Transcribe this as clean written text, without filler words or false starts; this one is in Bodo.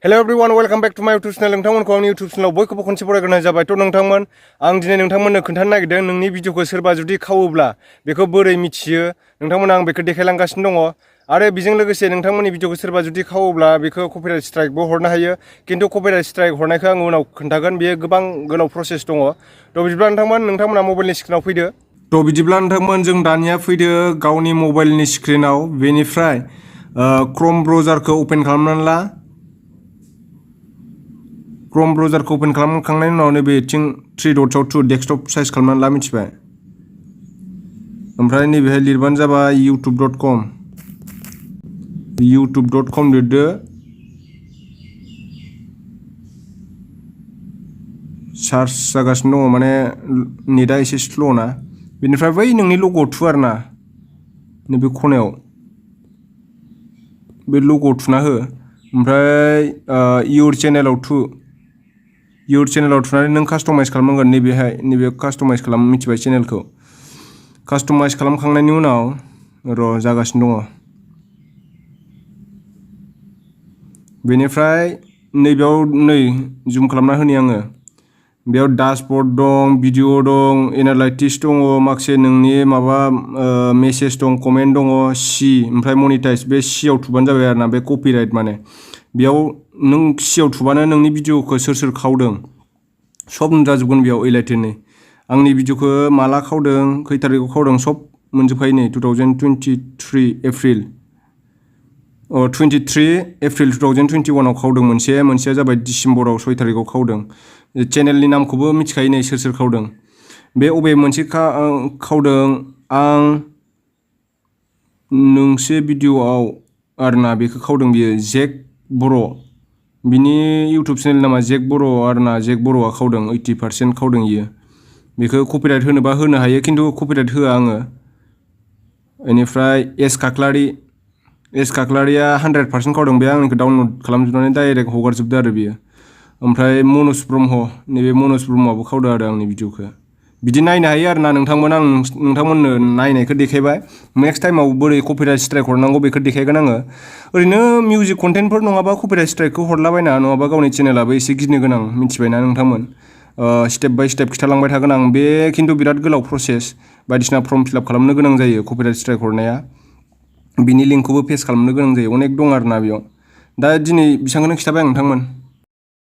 Hello everyone, welcome back to my YouTube channel. नोंथांमोनखौ आंनि YouTube channel बयखौबो खनसे बरायग्रोनाय जाबाय। थ' नोंथांमोन आं दिनै नोंथांमोननो खोन्थानो नागिरदों नोंनि भिडिअखौ सोरबा जुदि खावोब्ला बेखौ बोरै मिथियो। नोंथांमोन आं बेखौ देखायलांगासिनो दङ आरो बेजों लोगोसे नोंथांमोननि भिडिअखौ सोरबा जुदि खावोब्ला बेखौ कपिराइट स्ट्राइकबो हरनो हायो। खिन्थु कपिराइट स्ट्राइक हरनायखौ आं उनाव खोन्थागोन। बेयो गोबां गोलाव प्रसेस दङ। थ' बिदिब्ला नोंथांमोना मबाइलनि स्क्रिनाव फैदो। थ' बिदिब्ला नोंथांमोन जों दानिया फैदो गावनि मबाइलनि स्क्रिनाव। बेनिफ्राय क्रोम ब्राउजारखौ ओपन खालामनानै ला। क्रोम ब्राउजारखौ ओपन खालामखांनायनि उनाव नैबेथिं 3 डट्सआव 2 डेस्कटप साइज खालामनानै ला, मिथिबाय। ओमफ्राय नैबेहाय लिरबानो जाबाय youtube.com लिरदो। सार्च जागासिनो दङ, माने नेटआ एसे स्ल' ना। बेनिफ्राय बै नोंनि लग'आव थु आरोना, नैबे खनायाव बे लग'आव थुना हो। ओमफ्राय इउर चेनेलाव थुनानै नों कास्टमाइज खालामनांगोन। नैबे कास्टमाइज खालाम, मिथिबाय। चेनेलखौ कास्टमाइज खालामखांनायनि उनाव जागासिनो दङ। बेनिफ्राय नैबेयाव जुम खालामना होनि आङो। बेयाव डासबर्ड दं, भिडिअ दं, एनालाइटिक्स दङ, माखासे नोंनि माबा मेसेज दं, कमेन्ट दङ, ओमफ्राय मनिटाइज। बे आव थुबानो जाबाय आरोना, बे कपिराइट माने। बेयाव नों आव थुबानो नोंनि भिडिअखौ सोर खावदों सब नुजाजोबगोन बेयाव इलाइटेनै। आंनि भिडिअखौ माला खावदों, खै थारिखआव खावदों, सब मोनजोबखायो नै। 2023 एप्रिल 2021 आव खावदों मोनसेया जाबाय डिसेम्बराव 6 थारिखआव खावदों। चेनेलनि नामखौबो मिथिखायो नै, सोर खावदों। बे अबे मोनसे खावदों, आं नोंसे भिडिअआव आरोना बेखौ खावदों बियो, जेक बर'। बिनि इउटुब चेनेल नामा जेक बर' आरोना। जेक बर'आ खावदों, 80% खावदों इयो। बेखौ कपिराइट होनोबा होनो हायो, खिन्थु कपिराइट होआ आङो। बेनिफ्राय एस काक्लारिया 100% खावदों। बे आंनिखौ डाउनलड खालामजोबनानै डाइरेक्ट हगारजोबदो आरो बेयो। ओमफ्राय मनज ब्रह्म, नैबे मनज ब्रह्मआबो खावदों आरो आंनि भिडिअखौ। बिदि नायनो हायो आरोना नोंथांमोन। आं नोंथांमोननो नायनायखौ देखायबाय। नेक्स्ट टाइमाव बोरै कपिराइट स्ट्राइक हरनांगौ बेखौ देखायगोन आङो। ओरैनो मिउजिक कन्टेन्टफोर नङाबा कपिराइट स्ट्राइकखौ हरलाबायना, नङाबा गावनि चेनेलाबो एसे गिनो गोनां, मिथिबायना नोंथांमोन। स्टेप बाय स्टेप खिथालांबाय थागोन आं। बे खिन्थु बिराद गोलाव प्रसेस, बायदिसिना फर्म फिलआप खालामनो गोनां जायो कपिराइट स्ट्राइक हरनाया। बिनि लिंकखौबो पेस्ट खालामनो गोनां जायो, अनेक दं आरोना बेयाव। दा दिनै बेसेबांखौनो खिथाबाय आं नोंथांमोन।